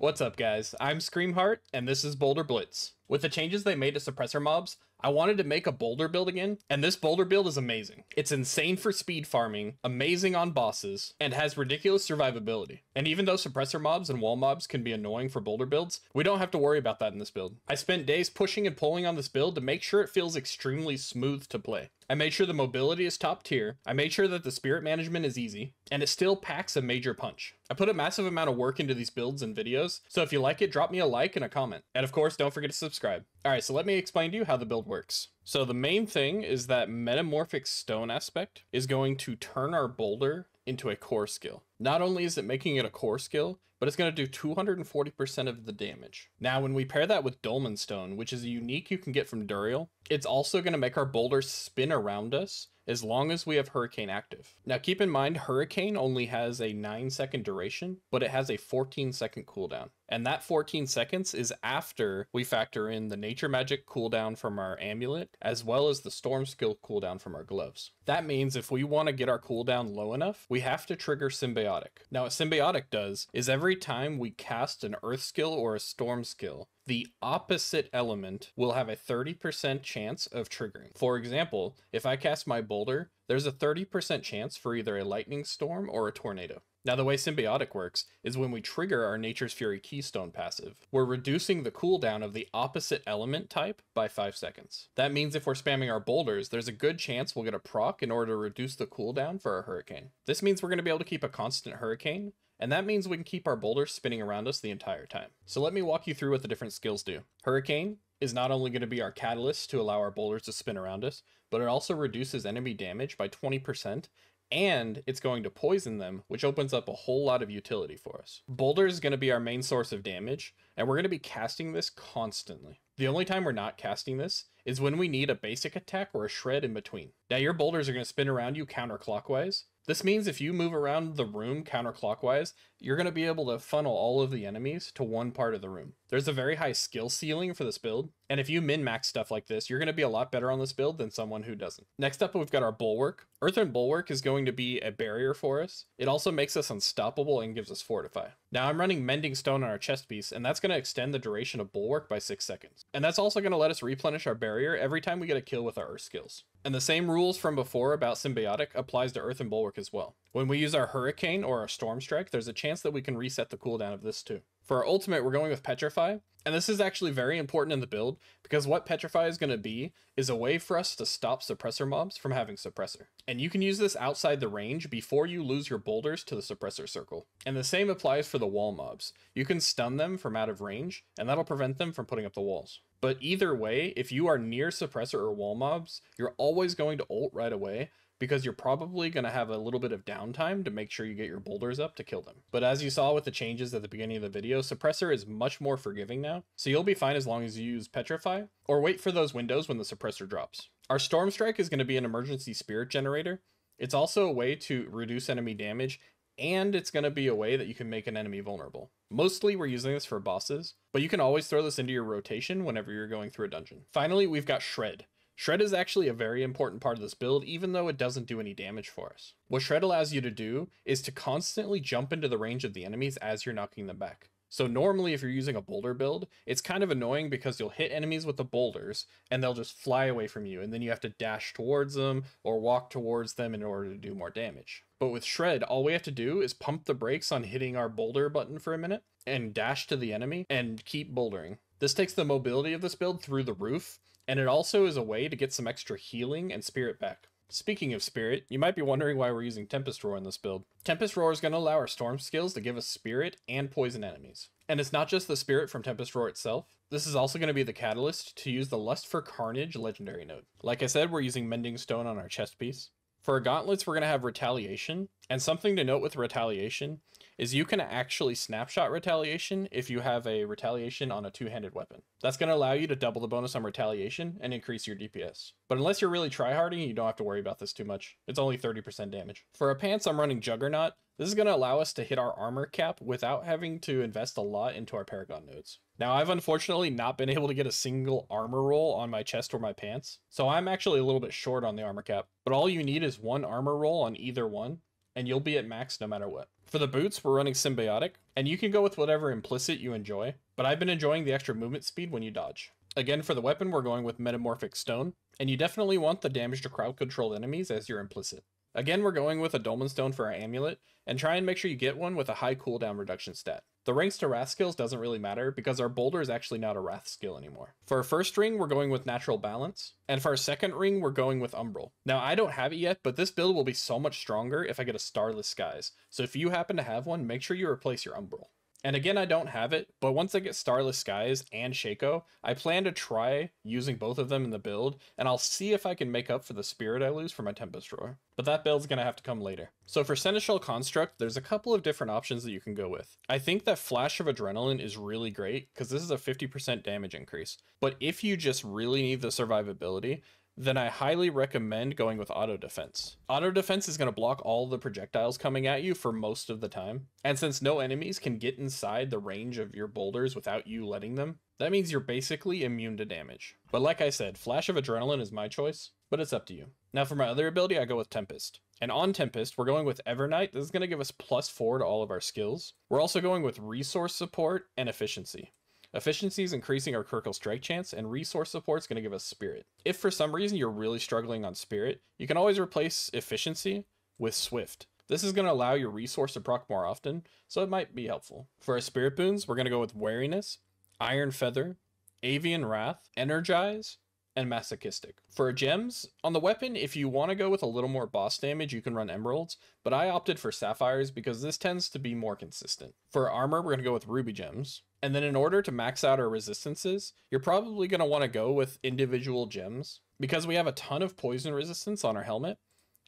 What's up guys, I'm Screamheart, and this is Boulder Blitz. With the changes they made to suppressor mobs, I wanted to make a boulder build again, and this boulder build is amazing. It's insane for speed farming, amazing on bosses, and has ridiculous survivability. And even though suppressor mobs and wall mobs can be annoying for boulder builds, we don't have to worry about that in this build. I spent days pushing and pulling on this build to make sure it feels extremely smooth to play. I made sure the mobility is top tier, I made sure that the spirit management is easy, and it still packs a major punch. I put a massive amount of work into these builds and videos, so if you like it, drop me a like and a comment. And of course, don't forget to subscribe. Alright, so let me explain to you how the build works. So the main thing is that metamorphic stone aspect is going to turn our boulder into a core skill. Not only is it making it a core skill, but it's going to do 240% of the damage. Now, when we pair that with Dolmen Stone, which is a unique you can get from Duriel, it's also going to make our boulder spin around us as long as we have Hurricane active. Now keep in mind, Hurricane only has a 9-second duration, but it has a 14-second cooldown. And that 14 seconds is after we factor in the nature magic cooldown from our amulet, as well as the storm skill cooldown from our gloves. That means if we want to get our cooldown low enough, we have to trigger Symbiotic. Now what Symbiotic does is every time we cast an earth skill or a storm skill, the opposite element will have a 30% chance of triggering. For example, if I cast my boulder, there's a 30% chance for either a lightning storm or a tornado. Now the way Symbiotic works is when we trigger our Nature's Fury Keystone passive, we're reducing the cooldown of the opposite element type by 5 seconds. That means if we're spamming our boulders, there's a good chance we'll get a proc in order to reduce the cooldown for our Hurricane. This means we're going to be able to keep a constant Hurricane, and that means we can keep our boulders spinning around us the entire time. So let me walk you through what the different skills do. Hurricane is not only going to be our catalyst to allow our boulders to spin around us, but it also reduces enemy damage by 20%, and it's going to poison them, which opens up a whole lot of utility for us. Boulder is going to be our main source of damage, and we're going to be casting this constantly. The only time we're not casting this is when we need a basic attack or a shred in between. Now your boulders are going to spin around you counterclockwise. This means if you move around the room counterclockwise, you're going to be able to funnel all of the enemies to one part of the room. There's a very high skill ceiling for this build, and if you min-max stuff like this, you're going to be a lot better on this build than someone who doesn't. Next up, we've got our Bulwark. Earthen Bulwark is going to be a barrier for us. It also makes us unstoppable and gives us Fortify. Now I'm running Mending Stone on our chest piece, and that's going to extend the duration of Bulwark by 6 seconds. And that's also going to let us replenish our barrier every time we get a kill with our Earth skills. And the same rules from before about Symbiotic applies to Earthen Bulwark as well. When we use our Hurricane or our Storm Strike, there's a chance that we can reset the cooldown of this too. For our ultimate, we're going with Petrify, and this is actually very important in the build because what Petrify is going to be is a way for us to stop suppressor mobs from having suppressor. And you can use this outside the range before you lose your boulders to the suppressor circle. And the same applies for the wall mobs. You can stun them from out of range, and that'll prevent them from putting up the walls. But either way, if you are near suppressor or wall mobs, you're always going to ult right away, because you're probably going to have a little bit of downtime to make sure you get your boulders up to kill them. But as you saw with the changes at the beginning of the video, suppressor is much more forgiving now, so you'll be fine as long as you use Petrify, or wait for those windows when the suppressor drops. Our Storm Strike is going to be an emergency spirit generator. It's also a way to reduce enemy damage, and it's going to be a way that you can make an enemy vulnerable. Mostly we're using this for bosses, but you can always throw this into your rotation whenever you're going through a dungeon. Finally, we've got Shred. Shred is actually a very important part of this build, even though it doesn't do any damage for us. What Shred allows you to do is to constantly jump into the range of the enemies as you're knocking them back. So normally if you're using a boulder build, it's kind of annoying because you'll hit enemies with the boulders and they'll just fly away from you, and then you have to dash towards them or walk towards them in order to do more damage. But with Shred, all we have to do is pump the brakes on hitting our boulder button for a minute and dash to the enemy and keep bouldering. This takes the mobility of this build through the roof, and it also is a way to get some extra healing and spirit back. Speaking of spirit, you might be wondering why we're using Tempest Roar in this build. Tempest Roar is going to allow our storm skills to give us spirit and poison enemies. And it's not just the spirit from Tempest Roar itself, this is also going to be the catalyst to use the Lust for Carnage legendary node. Like I said, we're using Mending Stone on our chest piece. For our gauntlets, we're going to have Retaliation, and something to note with Retaliation is you can actually snapshot Retaliation if you have a Retaliation on a two-handed weapon. That's going to allow you to double the bonus on Retaliation and increase your DPS. But unless you're really tryharding, you don't have to worry about this too much. It's only 30% damage. For our pants, I'm running Juggernaut. This is going to allow us to hit our armor cap without having to invest a lot into our Paragon nodes. Now, I've unfortunately not been able to get a single armor roll on my chest or my pants, so I'm actually a little bit short on the armor cap, but all you need is one armor roll on either one, and you'll be at max no matter what. For the boots, we're running Symbiotic, and you can go with whatever implicit you enjoy, but I've been enjoying the extra movement speed when you dodge. Again, for the weapon, we're going with Metamorphic Stone, and you definitely want the damage to crowd-controlled enemies as your implicit. Again, we're going with a Dolmen Stone for our amulet, and try and make sure you get one with a high cooldown reduction stat. The ranks to Wrath skills doesn't really matter because our Boulder is actually not a Wrath skill anymore. For our first ring, we're going with Natural Balance, and for our second ring, we're going with Umbral. Now, I don't have it yet, but this build will be so much stronger if I get a Starless Skies, so if you happen to have one, make sure you replace your Umbral. And again, I don't have it, but once I get Starless Skies and Shaco, I plan to try using both of them in the build, and I'll see if I can make up for the Spirit I lose for my Tempest Roar. But that build's gonna have to come later. So for Seneshal Construct, there's a couple of different options that you can go with. I think that Flash of Adrenaline is really great, because this is a 50% damage increase. But if you just really need the survivability, then I highly recommend going with Auto Defense. Auto Defense is going to block all the projectiles coming at you for most of the time, and since no enemies can get inside the range of your boulders without you letting them, that means you're basically immune to damage. But like I said, Flash of Adrenaline is my choice, but it's up to you. Now for my other ability, I go with Tempest. And on Tempest, we're going with Evernight. This is going to give us +4 to all of our skills. We're also going with Resource Support and Efficiency. Efficiency is increasing our critical strike chance, and resource support is going to give us Spirit. If for some reason you're really struggling on Spirit, you can always replace Efficiency with Swift. This is going to allow your resource to proc more often, so it might be helpful. For our Spirit boons, we're going to go with Wariness, Iron Feather, Avian Wrath, Energize, and Masochistic. For our gems, on the weapon, if you want to go with a little more boss damage, you can run Emeralds, but I opted for Sapphires because this tends to be more consistent. For our armor, we're going to go with Ruby Gems. And then in order to max out our resistances, you're probably going to want to go with individual gems because we have a ton of poison resistance on our helmet.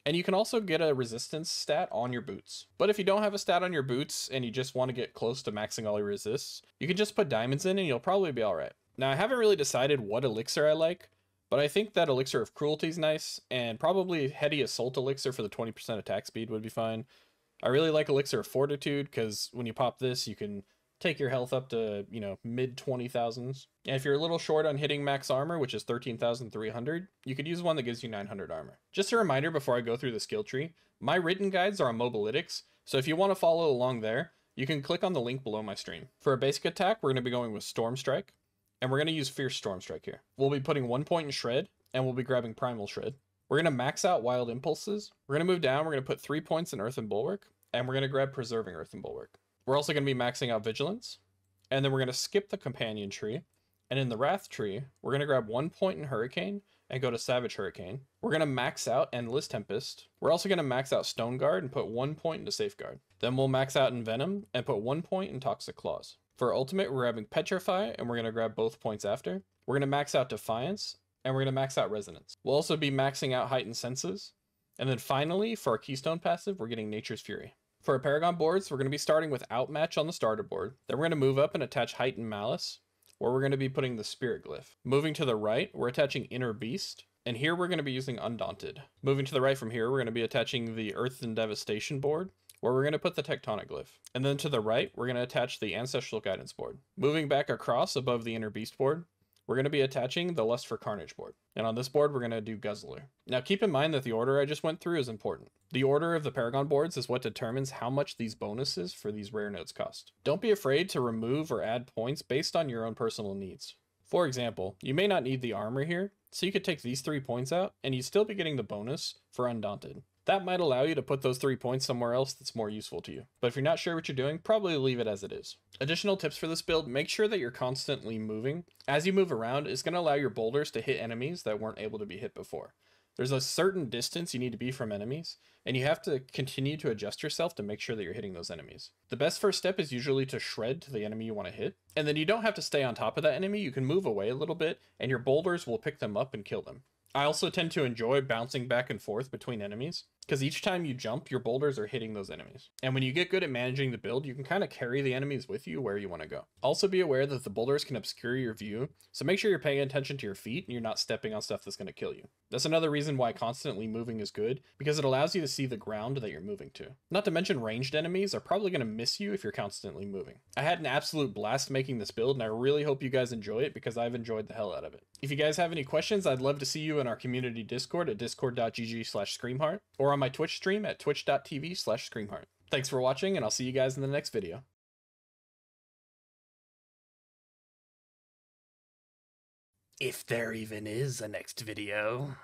And you can also get a resistance stat on your boots. But if you don't have a stat on your boots and you just want to get close to maxing all your resists, you can just put diamonds in and you'll probably be alright. Now I haven't really decided what elixir I like, but I think that Elixir of Cruelty is nice, and probably Heady Assault Elixir for the 20% attack speed would be fine. I really like Elixir of Fortitude because when you pop this, you can take your health up to, mid 20,000s. And if you're a little short on hitting max armor, which is 13,300, you could use one that gives you 900 armor. Just a reminder before I go through the skill tree, my written guides are on Mobalytics, so if you want to follow along there, you can click on the link below my stream. For a basic attack, we're going to be going with Storm Strike, and we're going to use Fierce Storm Strike here. We'll be putting 1 point in Shred, and we'll be grabbing Primal Shred. We're going to max out Wild Impulses. We're going to move down, we're going to put 3 points in Earthen Bulwark, and we're going to grab Preserving Earthen Bulwark. We're also going to be maxing out Vigilance, and then we're going to skip the Companion Tree, and in the Wrath Tree, we're going to grab 1 point in Hurricane and go to Savage Hurricane. We're going to max out Endless Tempest. We're also going to max out Stone Guard and put 1 point into Safeguard. Then we'll max out Envenom and put 1 point in Toxic Claws. For Ultimate, we're grabbing Petrify, and we're going to grab both points after. We're going to max out Defiance, and we're going to max out Resonance. We'll also be maxing out Heightened Senses. And then finally, for our Keystone passive, we're getting Nature's Fury. For our Paragon boards, we're going to be starting with Outmatch on the starter board. Then we're going to move up and attach Heightened Malice, where we're going to be putting the Spirit Glyph. Moving to the right, we're attaching Inner Beast, and here we're going to be using Undaunted. Moving to the right from here, we're going to be attaching the Earth and Devastation board, where we're going to put the Tectonic Glyph. And then to the right, we're going to attach the Ancestral Guidance board. Moving back across above the Inner Beast board, we're going to be attaching the Lust for Carnage board. And on this board, we're going to do Guzzler. Now keep in mind that the order I just went through is important. The order of the Paragon boards is what determines how much these bonuses for these rare nodes cost. Don't be afraid to remove or add points based on your own personal needs. For example, you may not need the armor here, so you could take these 3 points out and you'd still be getting the bonus for Undaunted. That might allow you to put those 3 points somewhere else that's more useful to you. But if you're not sure what you're doing, probably leave it as it is. Additional tips for this build, make sure that you're constantly moving. As you move around, it's going to allow your boulders to hit enemies that weren't able to be hit before. There's a certain distance you need to be from enemies, and you have to continue to adjust yourself to make sure that you're hitting those enemies. The best first step is usually to shred to the enemy you want to hit, and then you don't have to stay on top of that enemy, you can move away a little bit, and your boulders will pick them up and kill them. I also tend to enjoy bouncing back and forth between enemies, because each time you jump, your boulders are hitting those enemies. And when you get good at managing the build, you can kind of carry the enemies with you where you want to go. Also be aware that the boulders can obscure your view, so make sure you're paying attention to your feet and you're not stepping on stuff that's going to kill you. That's another reason why constantly moving is good, because it allows you to see the ground that you're moving to. Not to mention ranged enemies are probably going to miss you if you're constantly moving. I had an absolute blast making this build, and I really hope you guys enjoy it because I've enjoyed the hell out of it. If you guys have any questions, I'd love to see you in our community Discord at discord.gg/screamheart, or on on my Twitch stream at twitch.tv/screamheart. Thanks for watching, and I'll see you guys in the next video. If there even is a next video.